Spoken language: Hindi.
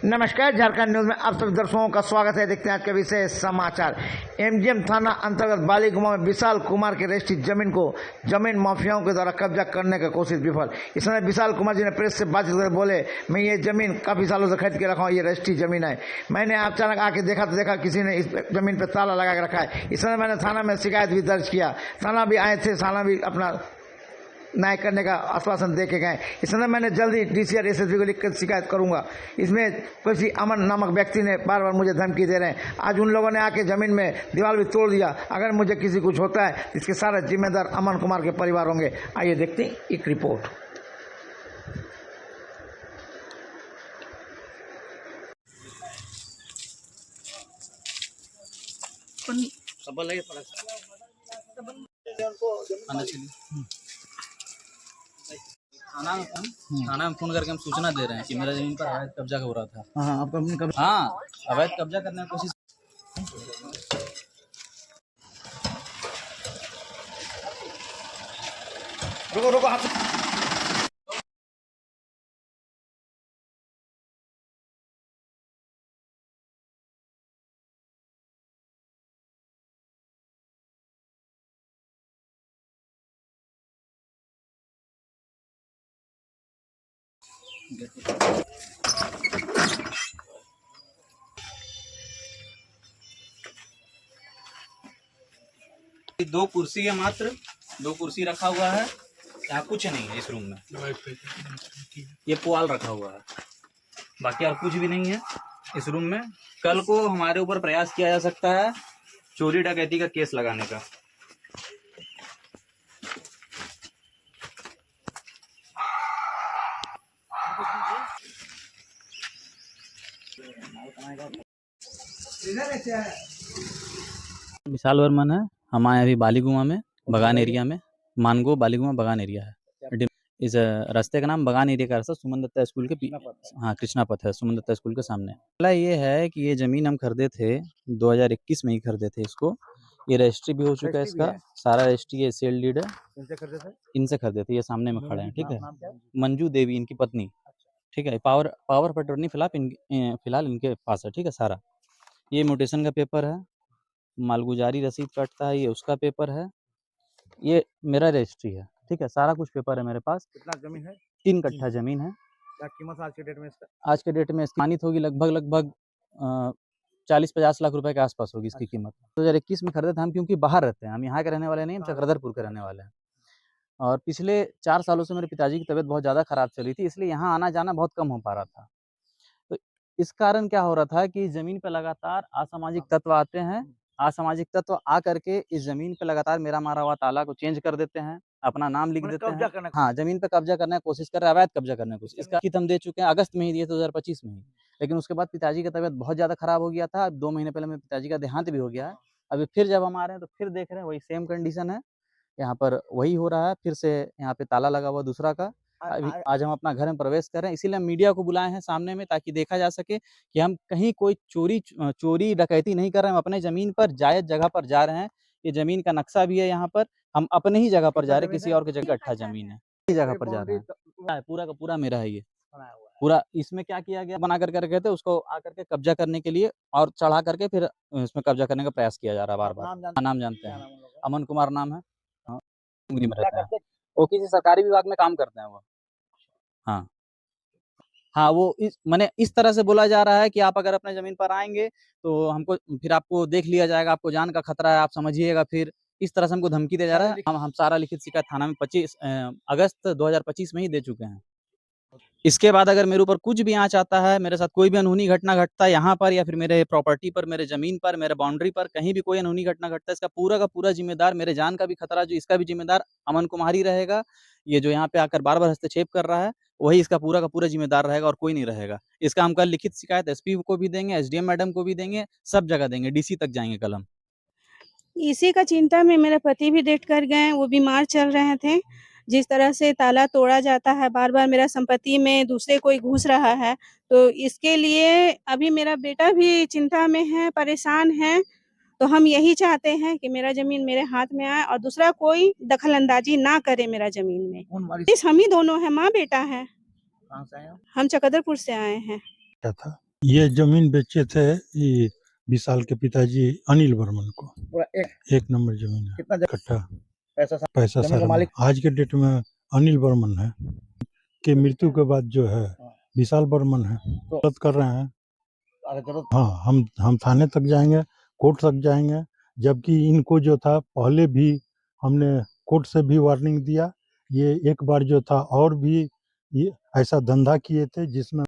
नमस्कार, झारखंड न्यूज में आप सभी दर्शकों का स्वागत है। देखते हैं आज के विशेष समाचार। एमजीएम थाना अंतर्गत बालीगुमा में विशाल कुमार की रजिस्ट्री जमीन को जमीन माफियाओं के द्वारा कब्जा करने की कोशिश विफल। इस समय विशाल कुमार जी ने प्रेस से बातचीत कर बोले, मैं ये जमीन काफी सालों से खरीद के रखा हूँ, ये रजिस्ट्री जमीन है। मैंने अचानक आके देखा किसी ने इस जमीन पर ताला लगा के रखा है। इस समय मैंने थाना में शिकायत भी दर्ज किया, थाना भी आए थे, थाना भी अपना न्याय करने का आश्वासन दे के गए। इस समय मैंने जल्दी डीसी और एसएसपी को लिखकर शिकायत करूंगा। इसमें किसी अमन नामक व्यक्ति ने बार बार मुझे धमकी दे रहे हैं। आज उन लोगों ने आके जमीन में दीवार भी तोड़ दिया। अगर मुझे किसी कुछ होता है इसके सारे जिम्मेदार अमन कुमार के परिवार होंगे। आइए देखते हैं एक रिपोर्ट। थाना में फोन करके हम सूचना दे रहे हैं कि मेरा जमीन पर अवैध कब्जा हो रहा था। हाँ, आपका हाँ, अवैध कब्जा करने की कोशिश। रुको हाथ। दो कुर्सी है, मात्र दो कुर्सी रखा हुआ है। यहाँ कुछ नहीं है इस रूम में। ये पुआल रखा हुआ है, बाकी और कुछ भी नहीं है इस रूम में। कल को हमारे ऊपर प्रयास किया जा सकता है चोरी डकैती का केस लगाने का। विशाल वर्मन है। हम आए अभी बालीगुमा में, बगान एरिया में। मानगो बालीगुमा बगान एरिया है। इस रास्ते का नाम बगान एरिया का रास्ता सुमन दत्ता स्कूल के हाँ, कृष्णा पथ है, सुमन दत्ता स्कूल के सामने। पहला ये है कि ये जमीन हम खरीदे थे 2021 में ही खरीदे थे इसको। ये रजिस्ट्री भी हो चुका है इसका, सारा रजिस्ट्री है, सेल डीड है। इनसे खरीदे थे, ये सामने में खड़े हैं, ठीक है। मंजू देवी इनकी पत्नी, ठीक है। पावर ऑफ अटॉर्नी फिलहाल इनके पास है, ठीक है। सारा ये म्यूटेशन का पेपर है, मालगुजारी रसीद कटता है, ये उसका पेपर है, ये मेरा रजिस्ट्री है, ठीक है। सारा कुछ पेपर है मेरे पास। कितना जमीन है? 3 कट्ठा जमीन है। क्या कीमत आज के डेट में इसका? आज के डेट में इसकी मानित होगी लगभग 40-50 लाख रुपए के आसपास होगी इसकी कीमत। 2021 में खरीदे थे हम, क्योंकि बाहर रहते हैं हम, यहाँ के रहने वाले नहीं, हम चक्रधरपुर के रहने वाले हैं। और पिछले 4 सालों से मेरे पिताजी की तबीयत बहुत ज़्यादा खराब चली थी, इसलिए यहाँ आना जाना बहुत कम हो पा रहा था। तो इस कारण क्या हो रहा था कि ज़मीन पे लगातार असामाजिक तत्व आते हैं। असामाजिक तत्व आ करके इस ज़मीन पे लगातार मेरा मारा हुआ ताला को चेंज कर देते हैं, अपना नाम लिख देते हैं। हाँ, ज़मीन पे कब्जा करने की कोशिश कर रहे हैं, अवैध कब्जा करने की कोशिश। इसका लिखित हम दे चुके हैं, अगस्त में ही दिए, 2025 में ही। लेकिन उसके बाद पिताजी की तबीयत बहुत ज़्यादा खराब हो गया था। 2 महीने पहले मेरे पिताजी का देहांत भी हो गया है। अभी फिर जब हम आ रहे हैं तो फिर देख रहे हैं वही सेम कंडीशन है, यहाँ पर वही हो रहा है। फिर से यहाँ पे ताला लगा हुआ दूसरा का। अभी आज हम अपना घर में प्रवेश कर रहे हैं, इसीलिए हम मीडिया को बुलाए हैं सामने में, ताकि देखा जा सके कि हम कहीं कोई चोरी डकैती नहीं कर रहे हैं। हम अपने ज़मीन पर जायज़ जगह पर जा रहे हैं। ये ज़मीन का नक्शा भी है यहाँ पर, हम अपने ही जगह पर जा रहे हैं, किसी और की जगह कट्ठा ज़मीन है, इसी जगह पर जा रहे हैं। पूरा का पूरा मेरा है ये, पूरा। इसमें क्या किया गया, बना करके रखे थे, उसको आकर के कब्जा करने के लिए और चढ़ा करके फिर इसमें कब्जा करने का प्रयास किया जा रहा है बार-बार। नाम जानते हैं, अमन कुमार नाम है। हाँ, में रहते हैं। वो किसी सरकारी विभाग में काम करते हैं वो। हाँ। हाँ, वो इस तरह से बोला जा रहा है कि आप अगर अपने ज़मीन पर आएँगे तो हमको फिर आपको देख लिया जाएगा, आपको जान का खतरा है, आप समझिएगा फिर। इस तरह से हमको धमकी दिया जा रहा है। हम सारा लिखित शिकायत थाना में अगस्त 2025 में ही दे चुके हैं। इसके बाद अगर मेरे ऊपर कुछ भी आँच आता है, मेरे साथ कोई भी अनहोनी घटना घटता है यहाँ पर, या फिर मेरे प्रॉपर्टी पर, मेरे ज़मीन पर, मेरे बाउंड्री पर कहीं भी कोई अनहोनी घटना घटता है, इसका पूरा का पूरा ज़िम्मेदार, मेरे जान का भी खतरा जो इसका भी ज़िम्मेदार अमन कुमार ही रहेगा। ये जो यहाँ पे आकर बार-बार हस्तक्षेप कर रहा है, वही इसका पूरा का पूरा ज़िम्मेदार रहेगा और कोई नहीं रहेगा। इसका हम कल लिखित शिकायत एसपी को भी देंगे, एसडीएम मैडम को भी देंगे, सब जगह देंगे, डीसी तक जाएँगे कल हम। इसी का चिंता में मेरे पति भी डेथ कर गए, वो बीमार चल रहे थे। जिस तरह से ताला तोड़ा जाता है, बार-बार मेरा संपत्ति में दूसरे कोई घुस रहा है, तो इसके लिए अभी मेरा बेटा भी चिंता में है, परेशान है। तो हम यही चाहते हैं कि मेरा ज़मीन मेरे हाथ में आए और दूसरा कोई दखल-अंदाज़ी ना करे मेरा ज़मीन में। इस हम ही दोनों हैं, माँ-बेटा हैं। कहाँ से आए हो? हम चकदरपुर से आए हैं। क्या था? ये जमीन बेचे थे ये विशाल के पिताजी अनिल वर्मन को। पूरा एक 1 नंबर जमीन है, कितना कट्ठा पैसा पैसा जमीन का सारा मालिक आज के डेट में अनिल वर्मन है के मृत्यु के बाद जो है विशाल वर्मन है। तो मदद कर रहे हैं। अगर जरूरत हाँ, हम थाने तक जाएंगे, कोर्ट तक जाएंगे, जबकि इनको जो था पहले भी हमने कोर्ट से भी वार्निंग दिया। ये एक बार जो था और भी ये ऐसा धंधा किए थे जिसमें